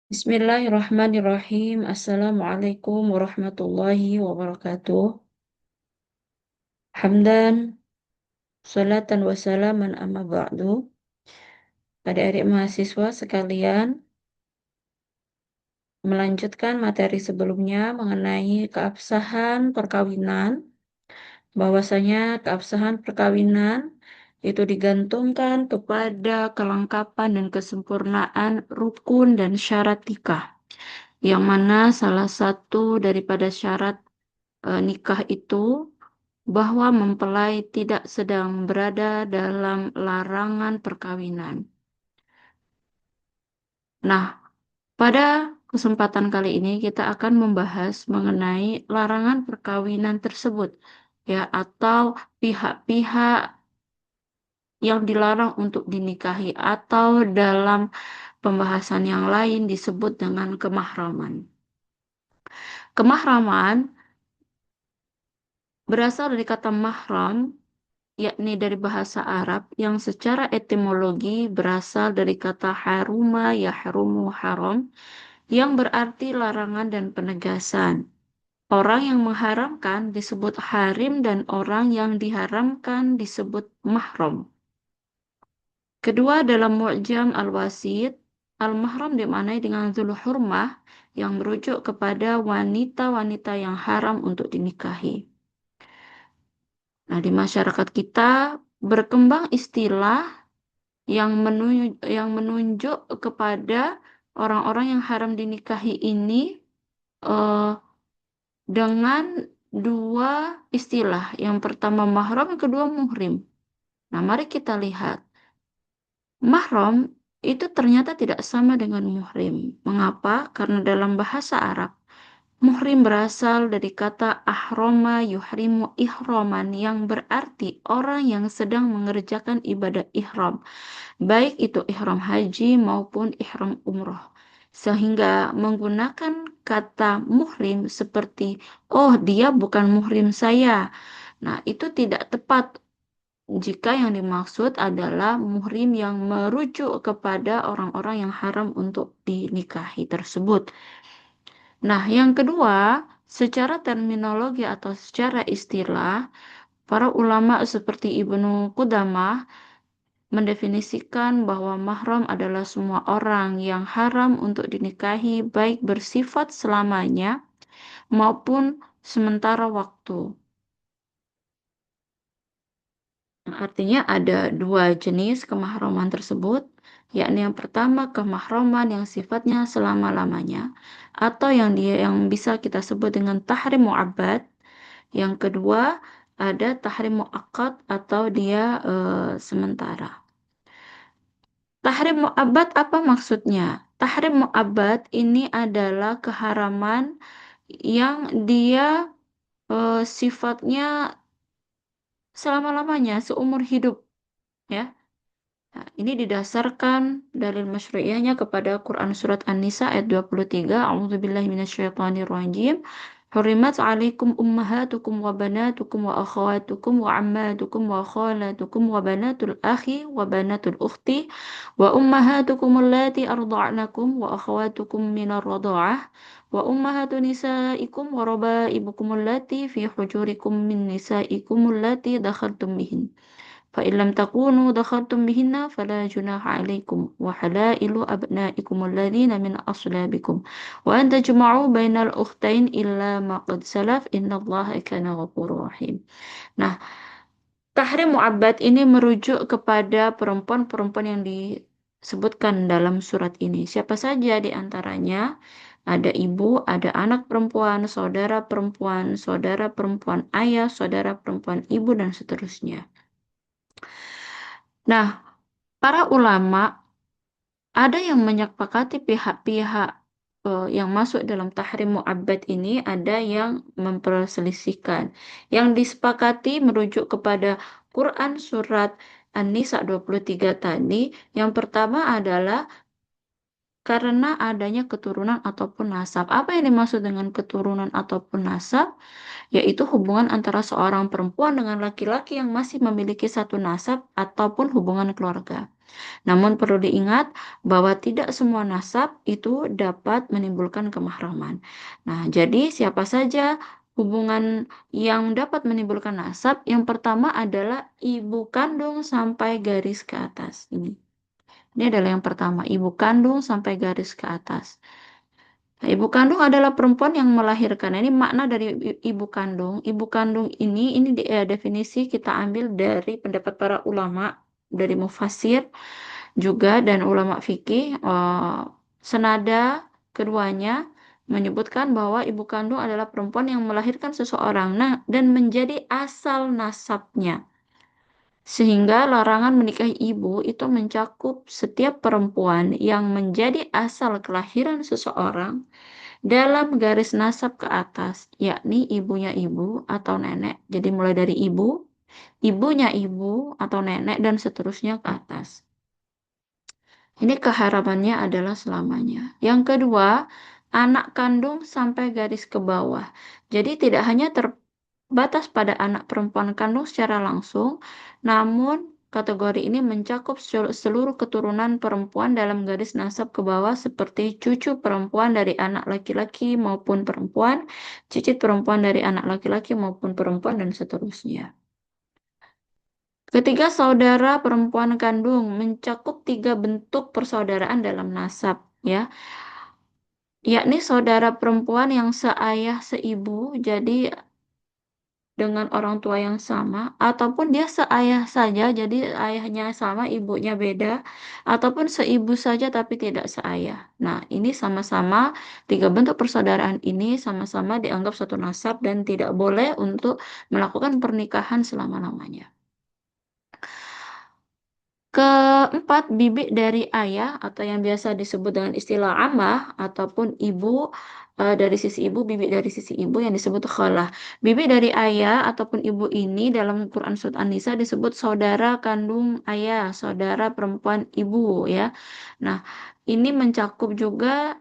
Bismillahirrahmanirrahim. Assalamualaikum warahmatullahi wabarakatuh. Hamdan, salatan wa salaman amma ba'du. Adik-adik mahasiswa sekalian, melanjutkan materi sebelumnya mengenai keabsahan perkawinan, bahwasanya keabsahan perkawinan itu digantungkan kepada kelengkapan dan kesempurnaan rukun dan syarat nikah, yang mana salah satu daripada syarat nikah itu bahwa mempelai tidak sedang berada dalam larangan perkawinan. Nah, pada kesempatan kali ini kita akan membahas mengenai larangan perkawinan tersebut, ya, atau pihak-pihak yang dilarang untuk dinikahi, atau dalam pembahasan yang lain disebut dengan kemahraman. Kemahraman berasal dari kata mahram, yakni dari bahasa Arab yang secara etimologi berasal dari kata haruma yahrumu haram, yang berarti larangan dan penegasan. Orang yang mengharamkan disebut harim dan orang yang diharamkan disebut mahram. Kedua, dalam Mu'jam Al-Wasit, al-mahram dimaknai dengan dzul hurmah, yang merujuk kepada wanita-wanita yang haram untuk dinikahi. Nah, di masyarakat kita berkembang istilah yang menunjuk kepada orang-orang yang haram dinikahi ini eh, dengan dua istilah. Yang pertama mahram, yang kedua muhrim. Nah, mari kita lihat. Mahram itu ternyata tidak sama dengan muhrim. Mengapa? Karena dalam bahasa Arab, muhrim berasal dari kata ahroma yuhrimu ihroman, yang berarti orang yang sedang mengerjakan ibadah ihram, baik itu ihram haji maupun ihram umroh. Sehingga menggunakan kata muhrim seperti, oh dia bukan muhrim saya. Nah, itu tidak tepat jika yang dimaksud adalah muhrim yang merujuk kepada orang-orang yang haram untuk dinikahi tersebut. Nah, yang kedua, secara terminologi atau secara istilah, para ulama seperti Ibnu Qudamah mendefinisikan bahwa mahram adalah semua orang yang haram untuk dinikahi, baik bersifat selamanya maupun sementara waktu. Artinya ada dua jenis kemahraman tersebut, yakni yang pertama kemahraman yang sifatnya selama-lamanya, atau yang bisa kita sebut dengan tahrim mu'abbad. Yang kedua ada tahrim mu'akkad, atau dia sementara. Tahrim mu'abbad apa maksudnya? Tahrim mu'abbad ini adalah keharaman yang dia sifatnya selama-lamanya, seumur hidup, ya. Nah, ini didasarkan dalil masyru'iyahnya kepada Quran Surat An-Nisa ayat 23. A'udzubillahi minasyaitonirrajim. Hurimat alaikum ummahatukum wa banatukum wa akhawatukum wa ammatukum wa khalatukum wa banatul akhi wa banatul ukhti wa ummahatukum allati arda'nakum wa akhawatukum minar radha'ah wa ummahatu nisaikum wa rabaibukum allati fi hujurikum min nisaikum allati dakhaltum bihin. فإن لم تكونوا دخلتم بهن فلا جناح عليكم وحلائل أبنائكم الذين من أصلابكم وأن تجمعوا بين الأختين إلا ما قد سلف إن الله كان غفورا رحيم. Nah, tahrim mu'abbad ini merujuk kepada perempuan-perempuan yang disebutkan dalam surat ini. Siapa saja di antaranya? Ada ibu, ada anak perempuan, saudara perempuan ayah, saudara perempuan ibu, dan seterusnya. Nah, para ulama ada yang menyepakati pihak-pihak yang masuk dalam tahrim mu'abbad ini, ada yang memperselisihkan. Yang disepakati merujuk kepada Quran surat An-Nisa 23 tadi. Yang pertama adalah karena adanya keturunan ataupun nasab. Apa yang dimaksud dengan keturunan ataupun nasab? Yaitu hubungan antara seorang perempuan dengan laki-laki yang masih memiliki satu nasab ataupun hubungan keluarga. Namun perlu diingat bahwa tidak semua nasab itu dapat menimbulkan kemahraman. Nah, jadi siapa saja hubungan yang dapat menimbulkan nasab? Yang pertama adalah ibu kandung sampai garis ke atas. Ini adalah yang pertama, ibu kandung sampai garis ke atas. Nah, ibu kandung adalah perempuan yang melahirkan. Nah, ini makna dari ibu kandung. Ibu kandung ini definisi kita ambil dari pendapat para ulama, dari mufasir juga dan ulama fikih. Senada keduanya menyebutkan bahwa ibu kandung adalah perempuan yang melahirkan seseorang. Nah, dan menjadi asal nasabnya. Sehingga larangan menikahi ibu itu mencakup setiap perempuan yang menjadi asal kelahiran seseorang dalam garis nasab ke atas, yakni ibunya ibu atau nenek. Jadi mulai dari ibu, ibunya ibu atau nenek, dan seterusnya ke atas. Ini keharamannya adalah selamanya. Yang kedua, anak kandung sampai garis ke bawah. Jadi tidak hanya terbatas pada anak perempuan kandung secara langsung, namun kategori ini mencakup seluruh keturunan perempuan dalam garis nasab ke bawah seperti cucu perempuan dari anak laki-laki maupun perempuan, cicit perempuan dari anak laki-laki maupun perempuan, dan seterusnya. Ketiga, saudara perempuan kandung mencakup tiga bentuk persaudaraan dalam nasab, ya, yakni saudara perempuan yang seayah seibu, jadi dengan orang tua yang sama, ataupun dia seayah saja, jadi ayahnya sama, ibunya beda, ataupun seibu saja tapi tidak seayah. Nah, ini sama-sama tiga bentuk persaudaraan ini sama-sama dianggap satu nasab dan tidak boleh untuk melakukan pernikahan selama-lamanya. Keempat, bibi dari ayah atau yang biasa disebut dengan istilah amah ataupun ibu, dari sisi ibu, bibi dari sisi ibu yang disebut khalah. Bibi dari ayah ataupun ibu ini dalam Quran Surat An-Nisa disebut saudara kandung ayah, saudara perempuan ibu, ya. Nah, ini mencakup juga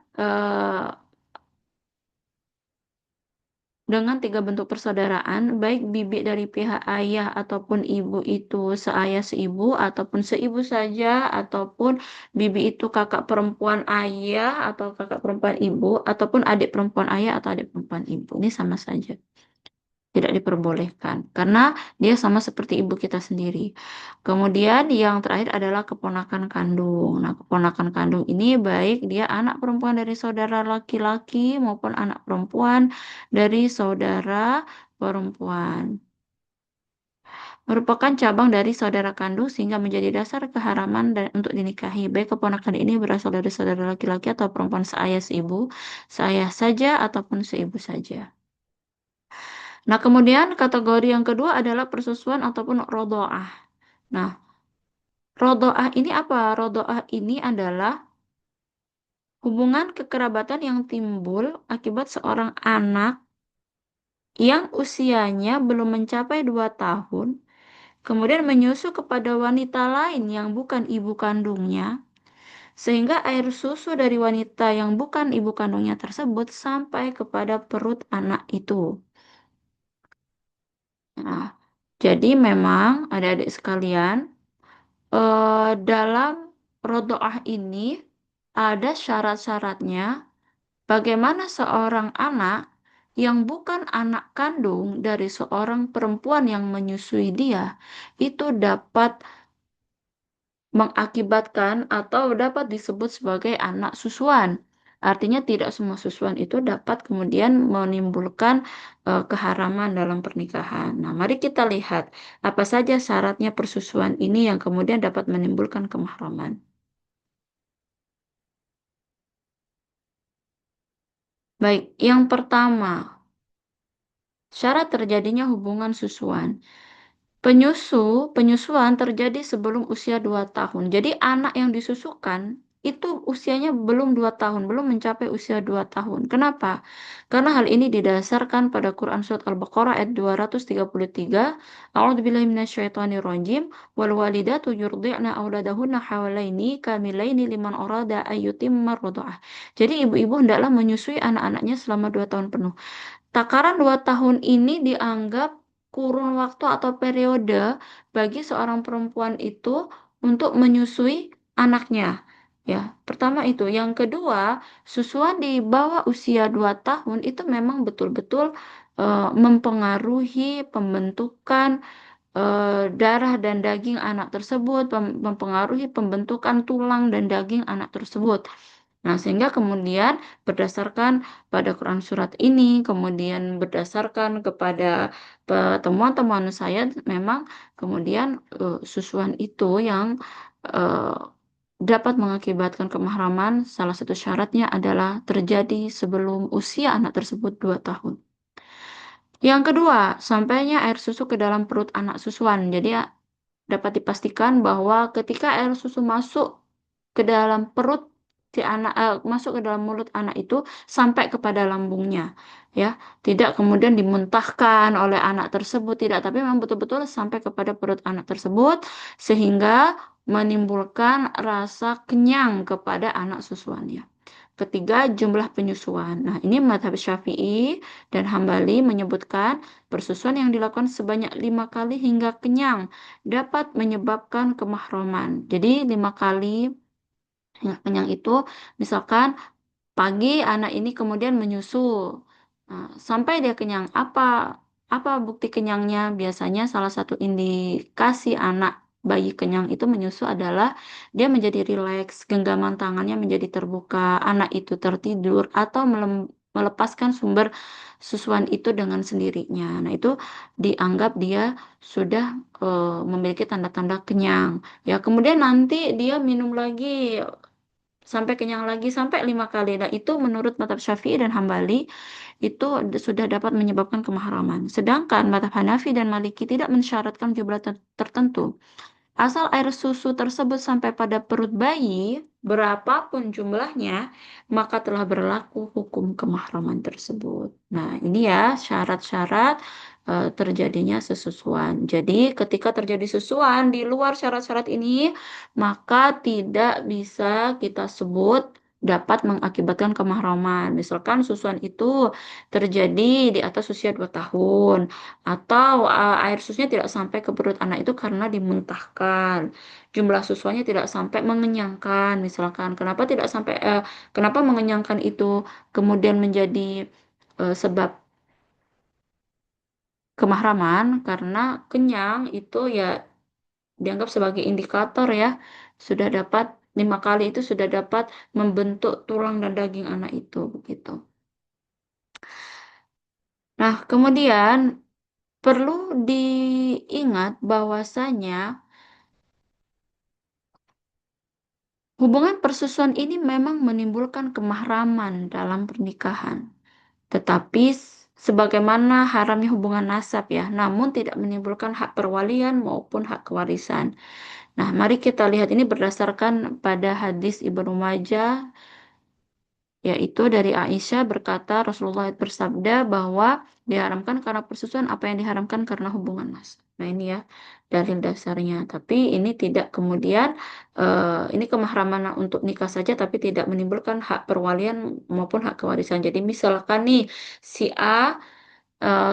dengan tiga bentuk persaudaraan, baik bibi dari pihak ayah ataupun ibu itu seayah seibu, ataupun seibu saja, ataupun bibi itu kakak perempuan ayah atau kakak perempuan ibu, ataupun adik perempuan ayah atau adik perempuan ibu. Ini sama saja. Tidak diperbolehkan, karena dia sama seperti ibu kita sendiri. Kemudian yang terakhir adalah keponakan kandung. Nah, keponakan kandung ini baik dia anak perempuan dari saudara laki-laki maupun anak perempuan dari saudara perempuan. Merupakan cabang dari saudara kandung sehingga menjadi dasar keharaman dan untuk dinikahi. Baik keponakan ini berasal dari saudara laki-laki atau perempuan seayah seibu, seayah saja ataupun seibu saja. Nah, kemudian kategori yang kedua adalah persusuan ataupun rodoah. Nah, rodoah ini apa? Rodoah ini adalah hubungan kekerabatan yang timbul akibat seorang anak yang usianya belum mencapai 2 tahun, kemudian menyusu kepada wanita lain yang bukan ibu kandungnya, sehingga air susu dari wanita yang bukan ibu kandungnya tersebut sampai kepada perut anak itu. Nah, jadi memang adik-adik sekalian, dalam rodoah ini ada syarat-syaratnya bagaimana seorang anak yang bukan anak kandung dari seorang perempuan yang menyusui dia itu dapat mengakibatkan atau dapat disebut sebagai anak susuan. Artinya tidak semua susuan itu dapat kemudian menimbulkan keharaman dalam pernikahan. Nah, mari kita lihat apa saja syaratnya persusuan ini yang kemudian dapat menimbulkan kemahraman. Baik, yang pertama, syarat terjadinya hubungan susuan. Penyusuan terjadi sebelum usia 2 tahun. Jadi anak yang disusukan itu usianya belum 2 tahun, belum mencapai usia 2 tahun. Kenapa? Karena hal ini didasarkan pada Quran Surat Al-Baqarah ayat 233. A'udzubillahi minasyaitonirrajim. Wal walidatu yurdi'na auladahunna hawalaini kamilaini liman arada ayyutimma radha'ah. Jadi ibu-ibu hendaklah menyusui anak-anaknya selama 2 tahun penuh. Takaran 2 tahun ini dianggap kurun waktu atau periode bagi seorang perempuan itu untuk menyusui anaknya. Ya, pertama itu. Yang kedua, susuan di bawah usia 2 tahun itu memang betul-betul mempengaruhi pembentukan darah dan daging anak tersebut, mempengaruhi pembentukan tulang dan daging anak tersebut. Nah, sehingga kemudian berdasarkan pada Quran surat ini, kemudian berdasarkan kepada temuan-temuan saya, memang kemudian susuan itu yang eh, dapat mengakibatkan kemahraman, salah satu syaratnya adalah terjadi sebelum usia anak tersebut 2 tahun. Yang kedua, sampainya air susu ke dalam perut anak susuan. Jadi ya, dapat dipastikan bahwa ketika air susu masuk ke dalam perut si anak, masuk ke dalam mulut anak itu sampai kepada lambungnya, ya, tidak kemudian dimuntahkan oleh anak tersebut, tidak, tapi memang betul-betul sampai kepada perut anak tersebut sehingga menimbulkan rasa kenyang kepada anak susuannya. Ketiga, jumlah penyusuan. Nah, ini mazhab Syafi'i dan Hambali menyebutkan persusuan yang dilakukan sebanyak 5 kali hingga kenyang dapat menyebabkan kemahroman. Jadi 5 kali hingga kenyang itu, misalkan pagi anak ini kemudian menyusu. Nah, sampai dia kenyang. Apa bukti kenyangnya? Biasanya salah satu indikasi anak bayi kenyang itu menyusu adalah dia menjadi rileks, genggaman tangannya menjadi terbuka, anak itu tertidur atau melepaskan sumber susuan itu dengan sendirinya. Nah, itu dianggap dia sudah memiliki tanda-tanda kenyang. Ya, kemudian nanti dia minum lagi sampai kenyang lagi sampai 5 kali. Nah, itu menurut mazhab Syafi'i dan Hambali itu sudah dapat menyebabkan kemahraman. Sedangkan mazhab Hanafi dan Maliki tidak mensyaratkan jumlah tertentu. Asal air susu tersebut sampai pada perut bayi, berapapun jumlahnya, maka telah berlaku hukum kemahraman tersebut. Nah, ini ya syarat-syarat terjadinya sesusuan. Jadi, ketika terjadi susuan di luar syarat-syarat ini, maka tidak bisa kita sebut dapat mengakibatkan kemahraman. Misalkan susuan itu terjadi di atas usia 2 tahun atau air susunya tidak sampai ke perut anak itu karena dimuntahkan. Jumlah susuannya tidak sampai mengenyangkan, misalkan. Kenapa mengenyangkan itu kemudian menjadi sebab kemahraman? Karena kenyang itu ya dianggap sebagai indikator ya, sudah dapat 5 kali itu sudah dapat membentuk tulang dan daging anak itu begitu. Nah, kemudian perlu diingat bahwasanya hubungan persusuan ini memang menimbulkan kemahraman dalam pernikahan. Tetapi sebagaimana haramnya hubungan nasab ya, namun tidak menimbulkan hak perwalian maupun hak kewarisan. Nah, mari kita lihat ini berdasarkan pada hadis Ibnu Majah, yaitu dari Aisyah berkata Rasulullah bersabda bahwa diharamkan karena persusuan apa yang diharamkan karena hubungan nasab. Nah, ini ya dalil dasarnya. Tapi ini tidak kemudian ini kemahraman untuk nikah saja tapi tidak menimbulkan hak perwalian maupun hak kewarisan. Jadi misalkan nih si A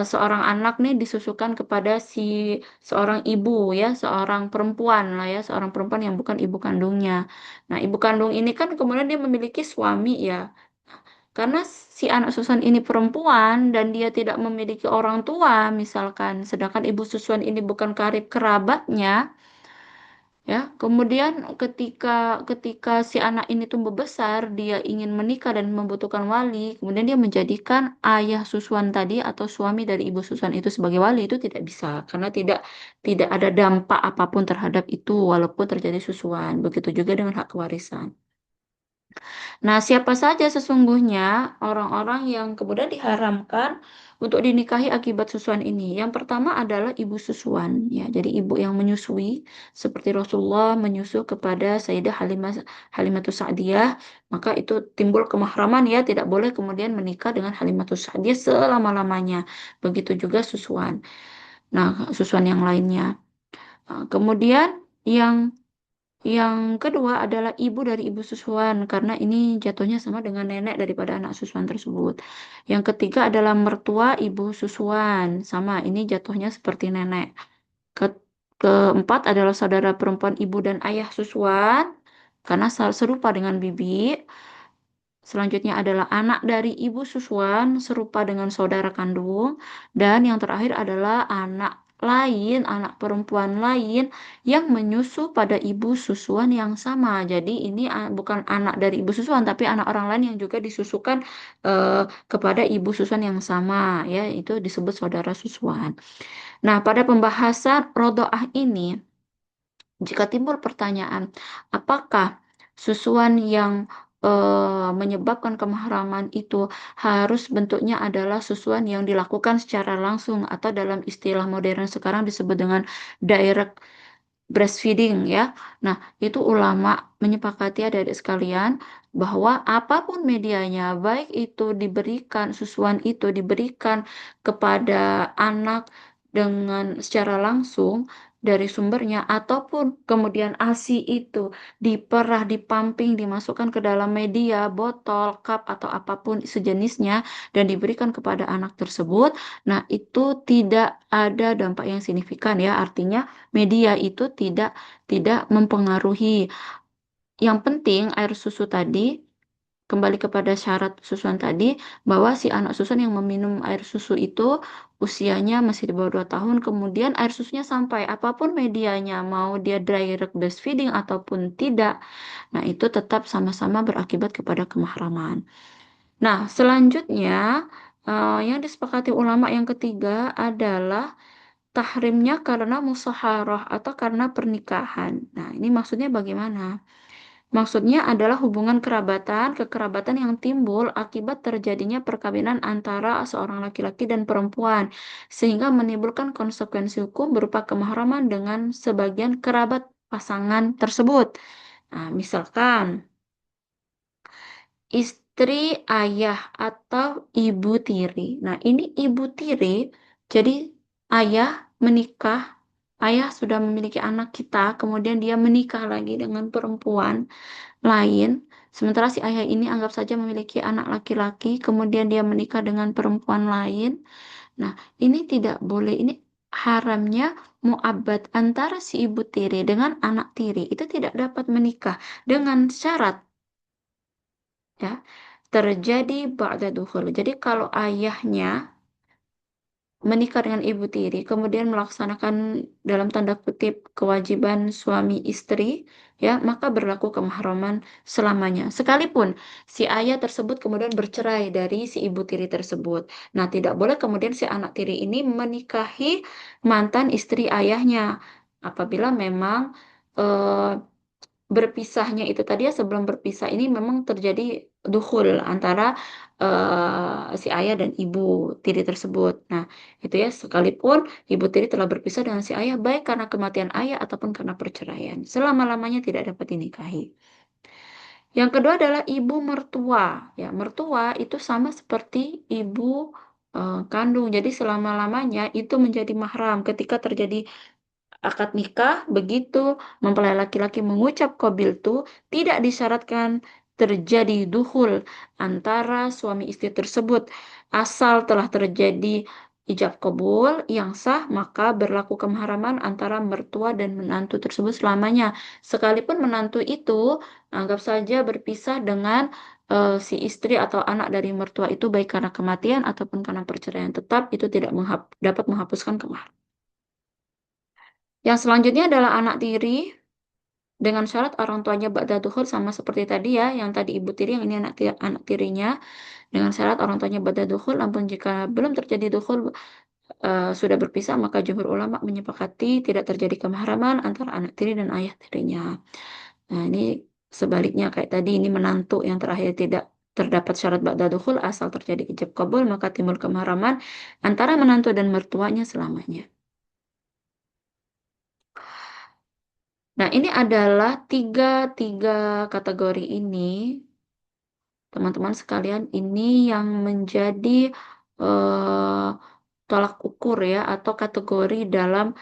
seorang anak nih disusukan kepada seorang ibu ya, seorang perempuan lah ya, seorang perempuan yang bukan ibu kandungnya. Nah, ibu kandung ini kan kemudian dia memiliki suami ya. Karena si anak susuan ini perempuan dan dia tidak memiliki orang tua, misalkan, sedangkan ibu susuan ini bukan karib kerabatnya, ya. Kemudian ketika ketika si anak ini tumbuh besar, dia ingin menikah dan membutuhkan wali, kemudian dia menjadikan ayah susuan tadi atau suami dari ibu susuan itu sebagai wali itu tidak bisa karena tidak ada dampak apapun terhadap itu walaupun terjadi susuan. Begitu juga dengan hak kewarisan. Nah, siapa saja sesungguhnya orang-orang yang kemudian diharamkan untuk dinikahi akibat susuan ini? Yang pertama adalah ibu susuan, ya. Jadi ibu yang menyusui, seperti Rasulullah menyusu kepada Sayyidah Halimatus Sa'diyah, maka itu timbul kemahraman ya, tidak boleh kemudian menikah dengan Halimatus Sa'diyah selama-lamanya. Begitu juga susuan. Nah, susuan yang lainnya. Kemudian yang kedua adalah ibu dari ibu susuan, karena ini jatuhnya sama dengan nenek daripada anak susuan tersebut. Yang ketiga adalah mertua ibu susuan, sama ini jatuhnya seperti nenek. Ke- Keempat adalah saudara perempuan ibu dan ayah susuan, karena serupa dengan bibi. Selanjutnya adalah anak dari ibu susuan serupa dengan saudara kandung. Dan yang terakhir adalah anak lain, anak perempuan lain yang menyusu pada ibu susuan yang sama. Jadi ini bukan anak dari ibu susuan, tapi anak orang lain yang juga disusukan eh, kepada ibu susuan yang sama, ya, itu disebut saudara susuan. Nah, pada pembahasan rodoah ini, jika timbul pertanyaan, apakah susuan yang menyebabkan kemahraman itu harus bentuknya adalah susuan yang dilakukan secara langsung atau dalam istilah modern sekarang disebut dengan direct breastfeeding, ya. Nah, itu ulama menyepakati adik-adik sekalian bahwa apapun medianya, baik itu diberikan susuan itu diberikan kepada anak dengan secara langsung dari sumbernya ataupun kemudian ASI itu diperah, dipumping, dimasukkan ke dalam media, botol, cup atau apapun sejenisnya dan diberikan kepada anak tersebut. Nah, itu tidak ada dampak yang signifikan, ya. Artinya media itu tidak mempengaruhi. Yang penting air susu tadi, kembali kepada syarat susuan tadi, bahwa si anak susuan yang meminum air susu itu usianya masih di bawah 2 tahun, kemudian air susunya sampai apapun medianya, mau dia direct breastfeeding ataupun tidak, nah itu tetap sama-sama berakibat kepada kemahraman. Nah, selanjutnya yang disepakati ulama yang ketiga adalah tahrimnya karena musaharah atau karena pernikahan. Nah, ini maksudnya bagaimana? Maksudnya adalah hubungan kerabatan, kekerabatan yang timbul akibat terjadinya perkawinan antara seorang laki-laki dan perempuan, sehingga menimbulkan konsekuensi hukum berupa kemahraman dengan sebagian kerabat pasangan tersebut. Nah, misalkan istri ayah atau ibu tiri. Nah, ini ibu tiri, jadi ayah menikah, ayah sudah memiliki anak kita, kemudian dia menikah lagi dengan perempuan lain. Sementara si ayah ini anggap saja memiliki anak laki-laki, kemudian dia menikah dengan perempuan lain. Nah, ini tidak boleh. Ini haramnya muabad antara si ibu tiri dengan anak tiri. Itu tidak dapat menikah dengan syarat, ya, terjadi ba'da dukhul. Jadi kalau ayahnya menikah dengan ibu tiri, kemudian melaksanakan dalam tanda kutip kewajiban suami istri, ya, maka berlaku kemahraman selamanya. Sekalipun si ayah tersebut kemudian bercerai dari si ibu tiri tersebut. Nah, tidak boleh kemudian si anak tiri ini menikahi mantan istri ayahnya. Apabila memang eh, berpisahnya itu tadi, ya, sebelum berpisah ini memang terjadi dukhul antara si ayah dan ibu tiri tersebut. Nah, itu, ya, sekalipun ibu tiri telah berpisah dengan si ayah baik karena kematian ayah ataupun karena perceraian, selama-lamanya tidak dapat dinikahi. Yang kedua adalah ibu mertua. Ya, mertua itu sama seperti ibu kandung. Jadi selama-lamanya itu menjadi mahram ketika terjadi akad nikah, begitu mempelai laki-laki mengucap qabiltu, tidak disyaratkan terjadi duhul antara suami istri tersebut. Asal telah terjadi ijab kabul yang sah, maka berlaku kemahraman antara mertua dan menantu tersebut selamanya. Sekalipun menantu itu anggap saja berpisah dengan si istri atau anak dari mertua itu baik karena kematian ataupun karena perceraian, tetap itu tidak dapat menghapuskan kemahraman. Yang selanjutnya adalah anak tiri dengan syarat orang tuanya ba'da dukhul, sama seperti tadi, ya, yang tadi ibu tiri, yang ini anak tirinya dengan syarat orang tuanya ba'da dukhul. Namun jika belum terjadi dukhul, sudah berpisah, maka jumhur ulama menyepakati tidak terjadi kemahraman antara anak tiri dan ayah tirinya. Nah, ini sebaliknya kayak tadi, ini menantu yang terakhir tidak terdapat syarat ba'da dukhul, asal terjadi ijab kabul maka timbul kemahraman antara menantu dan mertuanya selamanya. Nah, ini adalah tiga tiga kategori ini, teman-teman sekalian, ini yang menjadi eh, tolak ukur, ya, atau kategori dalam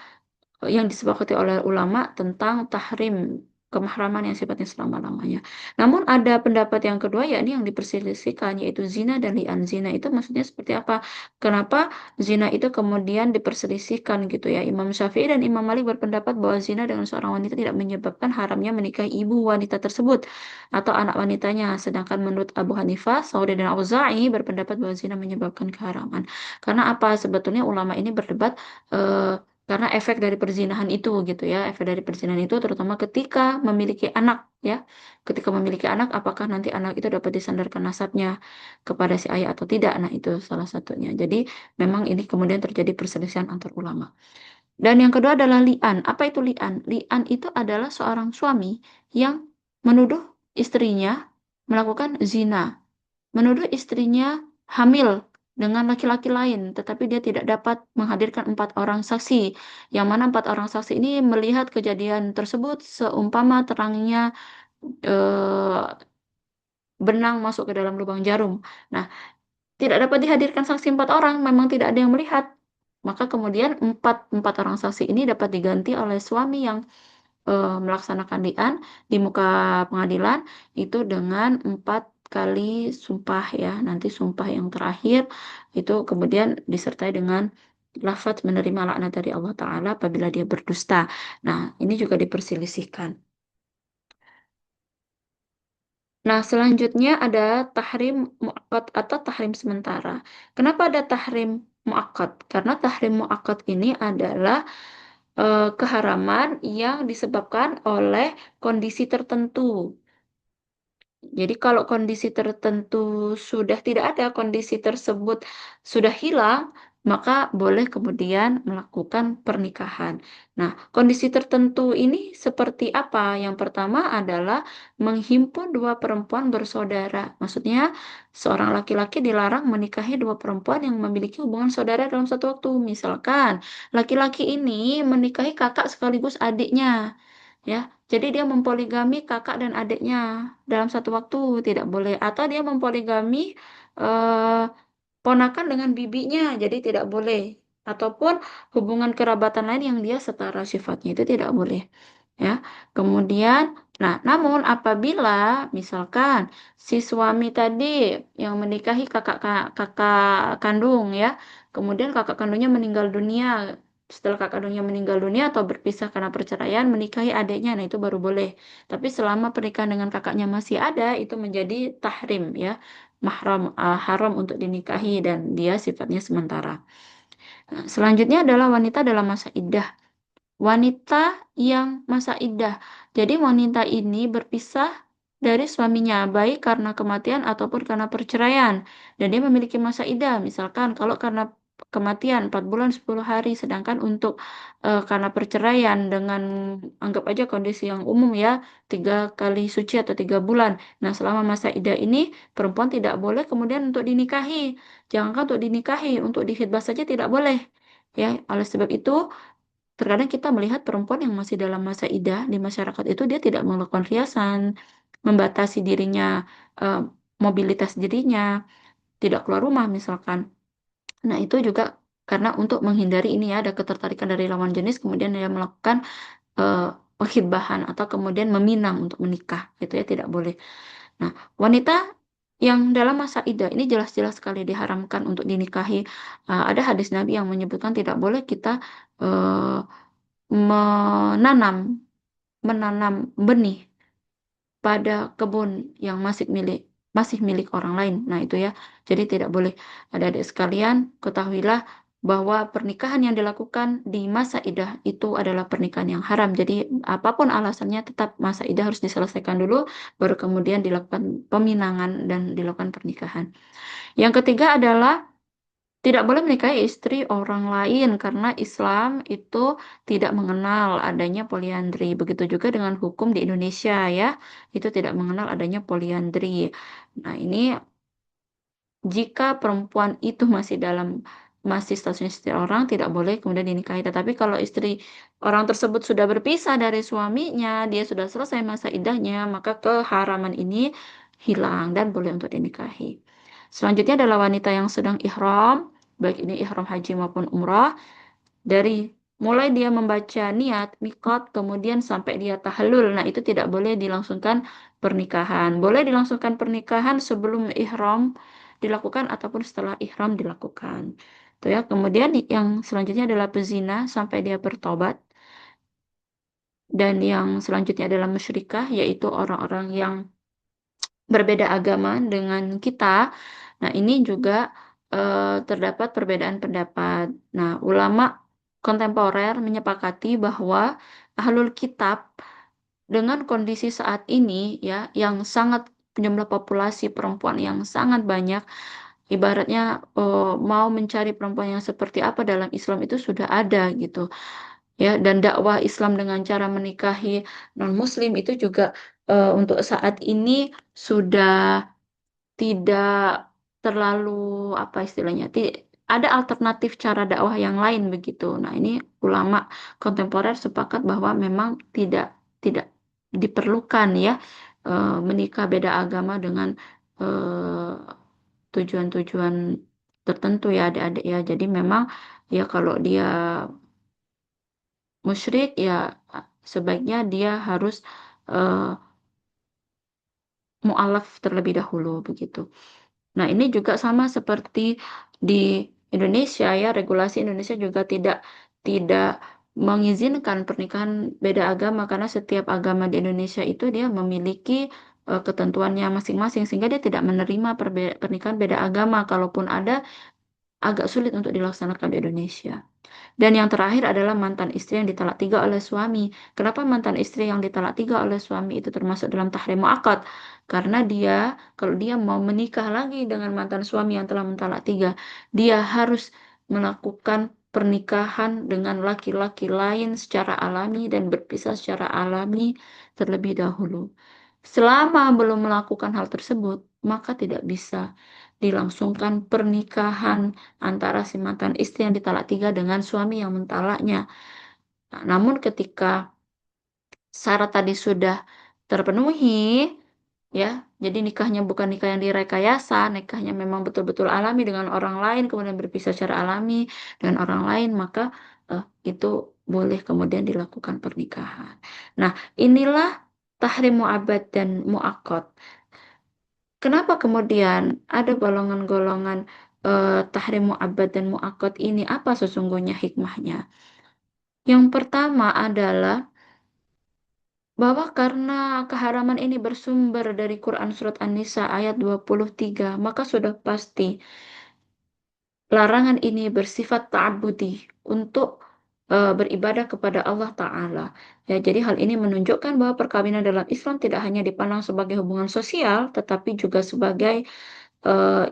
yang disepakati oleh ulama tentang tahrim kemahraman yang sifatnya selama-lamanya. Namun ada pendapat yang kedua, yakni yang diperselisihkan, yaitu zina dan li'an. Zina itu maksudnya seperti apa? Kenapa zina itu kemudian diperselisihkan gitu ya? Imam Syafi'i dan Imam Malik berpendapat bahwa zina dengan seorang wanita tidak menyebabkan haramnya menikahi ibu wanita tersebut atau anak wanitanya. Sedangkan menurut Abu Hanifah, Sauri dan Auza'i berpendapat bahwa zina menyebabkan keharaman. Karena apa? Sebetulnya ulama ini berdebat karena efek dari perzinahan itu gitu ya, efek dari perzinahan itu terutama ketika memiliki anak ya, ketika memiliki anak apakah nanti anak itu dapat disandarkan nasabnya kepada si ayah atau tidak. Nah itu salah satunya. Jadi memang ini kemudian terjadi perselisihan antar ulama. Dan yang kedua adalah li'an. Apa itu li'an? Li'an itu adalah seorang suami yang menuduh istrinya melakukan zina, menuduh istrinya hamil dengan laki-laki lain, tetapi dia tidak dapat menghadirkan 4 orang saksi, yang mana 4 orang saksi ini melihat kejadian tersebut seumpama terangnya eh, benang masuk ke dalam lubang jarum. Nah, tidak dapat dihadirkan saksi 4 orang, memang tidak ada yang melihat. Maka kemudian empat orang saksi ini dapat diganti oleh suami yang melaksanakan li'an di muka pengadilan itu dengan 4 kali sumpah ya. Nanti sumpah yang terakhir itu kemudian disertai dengan lafaz menerima laknat dari Allah Ta'ala apabila dia berdusta. Nah, ini juga diperselisihkan. Nah, selanjutnya ada tahrim muakkad atau tahrim sementara. Kenapa ada tahrim muakkad? Karena tahrim muakkad ini adalah keharaman yang disebabkan oleh kondisi tertentu. Jadi kalau kondisi tertentu sudah tidak ada, kondisi tersebut sudah hilang, maka boleh kemudian melakukan pernikahan. Nah, kondisi tertentu ini seperti apa? Yang pertama adalah menghimpun 2 perempuan bersaudara. Maksudnya seorang laki-laki dilarang menikahi 2 perempuan yang memiliki hubungan saudara dalam satu waktu. Misalkan laki-laki ini menikahi kakak sekaligus adiknya. Ya, jadi dia mempoligami kakak dan adiknya dalam satu waktu tidak boleh, atau dia mempoligami eh, ponakan dengan bibinya, jadi tidak boleh, ataupun hubungan kerabatan lain yang dia setara sifatnya itu tidak boleh. Ya, kemudian, nah, namun apabila misalkan si suami tadi yang menikahi kakak kandung ya, kemudian kakak kandungnya meninggal dunia, setelah kakak kandungnya meninggal dunia atau berpisah karena perceraian menikahi adiknya, nah itu baru boleh. Tapi selama pernikahan dengan kakaknya masih ada, itu menjadi tahrim ya, mahram, haram untuk dinikahi dan dia sifatnya sementara. Nah, selanjutnya adalah wanita dalam masa iddah. Wanita yang masa iddah. Jadi wanita ini berpisah dari suaminya, baik karena kematian ataupun karena perceraian. Dan dia memiliki masa iddah. Misalkan kalau karena kematian 4 bulan 10 hari, sedangkan untuk karena perceraian dengan anggap aja kondisi yang umum ya, 3 kali suci atau 3 bulan. Nah, selama masa iddah ini perempuan tidak boleh kemudian untuk dinikahi. Jangankan untuk dinikahi, untuk dihitbah saja tidak boleh. Ya, oleh sebab itu terkadang kita melihat perempuan yang masih dalam masa idah di masyarakat itu dia tidak melakukan riasan, membatasi dirinya, eh, mobilitas dirinya, tidak keluar rumah misalkan. Nah, itu juga karena untuk menghindari ini ya, ada ketertarikan dari lawan jenis, kemudian dia melakukan eh, penghitbahan atau kemudian meminang untuk menikah, itu ya tidak boleh. Nah, wanita yang dalam masa idah ini jelas-jelas sekali diharamkan untuk dinikahi. Ada hadis Nabi yang menyebutkan tidak boleh kita eh, menanam menanam benih pada kebun yang masih milik orang lain. Nah, itu ya. Jadi tidak boleh. Adik-adik sekalian, ketahuilah bahwa pernikahan yang dilakukan di masa idah itu adalah pernikahan yang haram. Jadi apapun alasannya tetap masa idah harus diselesaikan dulu baru kemudian dilakukan peminangan dan dilakukan pernikahan. Yang ketiga adalah tidak boleh menikahi istri orang lain karena Islam itu tidak mengenal adanya poliandri. Begitu juga dengan hukum di Indonesia ya, itu tidak mengenal adanya poliandri. Nah, ini jika perempuan itu masih statusnya istri orang tidak boleh kemudian dinikahi. Tetapi kalau istri orang tersebut sudah berpisah dari suaminya, dia sudah selesai masa iddahnya, maka keharaman ini hilang dan boleh untuk dinikahi. Selanjutnya adalah wanita yang sedang ihram, baik ini ihram haji maupun umrah, dari mulai dia membaca niat, mikot, kemudian sampai dia tahallul. Nah, itu tidak boleh dilangsungkan pernikahan. Boleh dilangsungkan pernikahan sebelum ihram dilakukan ataupun setelah ihram dilakukan. Itu ya. Kemudian yang selanjutnya adalah pezina sampai dia bertobat. Dan yang selanjutnya adalah musyrikah, yaitu orang-orang yang berbeda agama dengan kita. Nah, ini juga terdapat perbedaan pendapat. Nah, ulama kontemporer menyepakati bahwa ahlul kitab dengan kondisi saat ini ya, yang sangat jumlah populasi perempuan yang sangat banyak, ibaratnya mau mencari perempuan yang seperti apa dalam Islam itu sudah ada gitu ya, dan dakwah Islam dengan cara menikahi non-Muslim itu juga untuk saat ini sudah tidak terlalu apa istilahnya, ada alternatif cara dakwah yang lain begitu. Nah, ini ulama kontemporer sepakat bahwa memang tidak tidak diperlukan ya menikah beda agama dengan tujuan-tujuan tertentu ya adik-adik ya. Jadi memang ya kalau dia musyrik ya sebaiknya dia harus eh, mualaf terlebih dahulu begitu. Nah, ini juga sama seperti di Indonesia ya, regulasi Indonesia juga tidak mengizinkan pernikahan beda agama karena setiap agama di Indonesia itu dia memiliki ketentuannya masing-masing sehingga dia tidak menerima pernikahan beda agama, kalaupun ada agak sulit untuk dilaksanakan di Indonesia. Dan yang terakhir adalah mantan istri yang ditalak tiga oleh suami. Kenapa mantan istri yang ditalak tiga oleh suami itu termasuk dalam tahrim mu'akkad? Karena dia, kalau dia mau menikah lagi dengan mantan suami yang telah mentalak tiga, dia harus melakukan pernikahan dengan laki-laki lain secara alami dan berpisah secara alami terlebih dahulu. Selama belum melakukan hal tersebut, maka tidak bisa dilangsungkan pernikahan antara si mantan istri yang ditalak tiga dengan suami yang mentalaknya. Nah, namun ketika syarat tadi sudah terpenuhi, ya, jadi nikahnya bukan nikah yang direkayasa, nikahnya memang betul-betul alami dengan orang lain, kemudian berpisah secara alami dengan orang lain, maka itu boleh kemudian dilakukan pernikahan. Nah, inilah tahrim mu'abbad dan mu'akkad. Kenapa kemudian ada golongan-golongan tahrim mu'abbad dan mu'akkad ini? Apa sesungguhnya hikmahnya? Yang pertama adalah bahwa karena keharaman ini bersumber dari Quran Surat An-Nisa ayat 23, maka sudah pasti larangan ini bersifat ta'abudi untuk beribadah kepada Allah Ta'ala. Ya, jadi hal ini menunjukkan bahwa perkawinan dalam Islam tidak hanya dipandang sebagai hubungan sosial, tetapi juga sebagai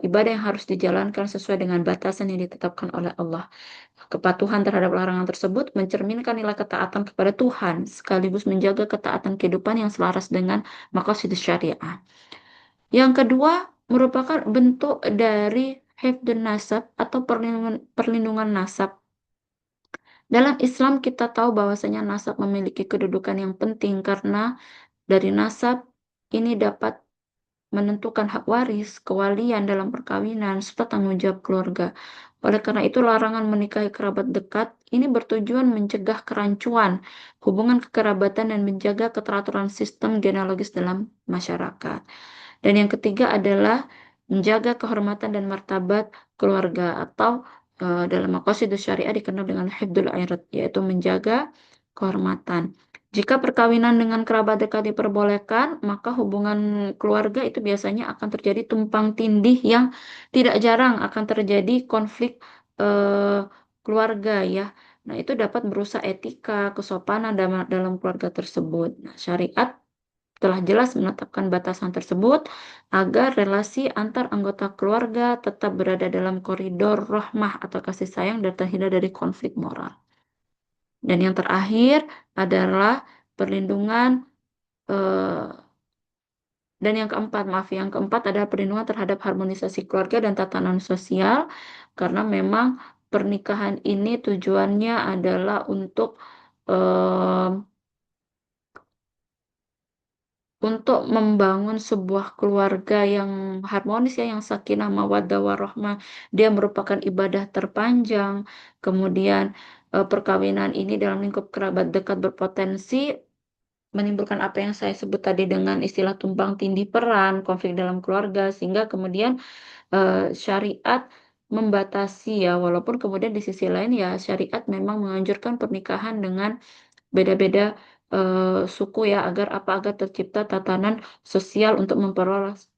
ibadah yang harus dijalankan sesuai dengan batasan yang ditetapkan oleh Allah. Kepatuhan terhadap larangan tersebut mencerminkan nilai ketaatan kepada Tuhan, sekaligus menjaga ketaatan kehidupan yang selaras dengan maqasid syariah. Yang kedua, merupakan bentuk dari hifdzun nasab atau perlindungan nasab. Dalam Islam kita tahu bahwasanya nasab memiliki kedudukan yang penting karena dari nasab ini dapat menentukan hak waris, kewalian dalam perkawinan, serta tanggung jawab keluarga. Oleh karena itu, larangan menikahi kerabat dekat ini bertujuan mencegah kerancuan hubungan kekerabatan dan menjaga keteraturan sistem genealogis dalam masyarakat. Dan yang ketiga adalah menjaga kehormatan dan martabat keluarga atau dalam maqasidus syariah dikenal dengan hifdzul irad, yaitu menjaga kehormatan. Jika perkawinan dengan kerabat dekat diperbolehkan, maka hubungan keluarga itu biasanya akan terjadi tumpang tindih yang tidak jarang akan terjadi konflik keluarga ya. Nah, itu dapat merusak etika, kesopanan dalam keluarga tersebut. Nah, syariat telah jelas menetapkan batasan tersebut agar relasi antar anggota keluarga tetap berada dalam koridor rahmah atau kasih sayang dan terhindar dari konflik moral. Dan yang terakhir adalah perlindungan eh, dan yang keempat, maaf, yang keempat adalah perlindungan terhadap harmonisasi keluarga dan tatanan sosial karena memang pernikahan ini tujuannya adalah untuk membangun sebuah keluarga yang harmonis ya, yang sakinah mawaddah warahmah. Dia merupakan ibadah terpanjang. Kemudian perkawinan ini dalam lingkup kerabat dekat berpotensi menimbulkan apa yang saya sebut tadi dengan istilah tumpang tindih peran, konflik dalam keluarga, sehingga kemudian syariat membatasi ya, walaupun kemudian di sisi lain ya syariat memang menganjurkan pernikahan dengan beda-beda suku ya agar tercipta tatanan sosial untuk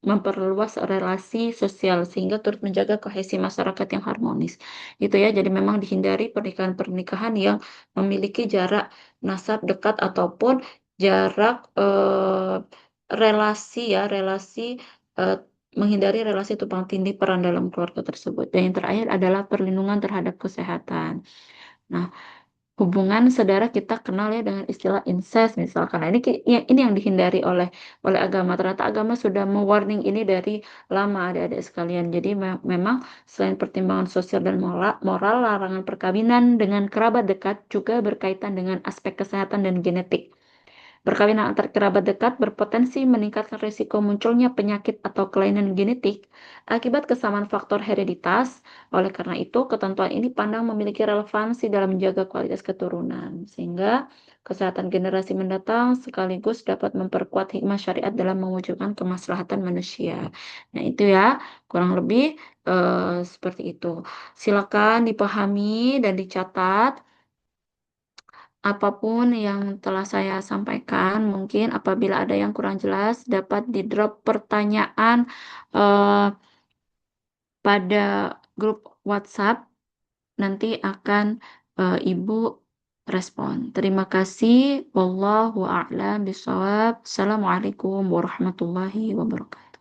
memperluas relasi sosial sehingga turut menjaga kohesi masyarakat yang harmonis. Itu ya, jadi memang dihindari pernikahan-pernikahan yang memiliki jarak nasab dekat ataupun jarak relasi eh, menghindari relasi tumpang tindih peran dalam keluarga tersebut. Dan yang terakhir adalah perlindungan terhadap kesehatan. Nah, hubungan saudara kita kenal ya dengan istilah incest misalkan. Nah, ini yang dihindari oleh agama. Ternyata agama sudah mewarning ini dari lama adik-adik sekalian. Jadi memang selain pertimbangan sosial dan moral, larangan perkawinan dengan kerabat dekat juga berkaitan dengan aspek kesehatan dan genetik. Perkawinan antar kerabat dekat berpotensi meningkatkan risiko munculnya penyakit atau kelainan genetik akibat kesamaan faktor hereditas. Oleh karena itu, ketentuan ini pandang memiliki relevansi dalam menjaga kualitas keturunan, sehingga kesehatan generasi mendatang sekaligus dapat memperkuat hikmah syariat dalam mewujudkan kemaslahatan manusia. Nah, itu ya, kurang lebih seperti itu. Silakan dipahami dan dicatat apapun yang telah saya sampaikan. Mungkin apabila ada yang kurang jelas, dapat di-drop pertanyaan eh, pada grup WhatsApp. Nanti akan Ibu respon. Terima kasih. Wallahu a'lam bishawab. Assalamualaikum warahmatullahi wabarakatuh.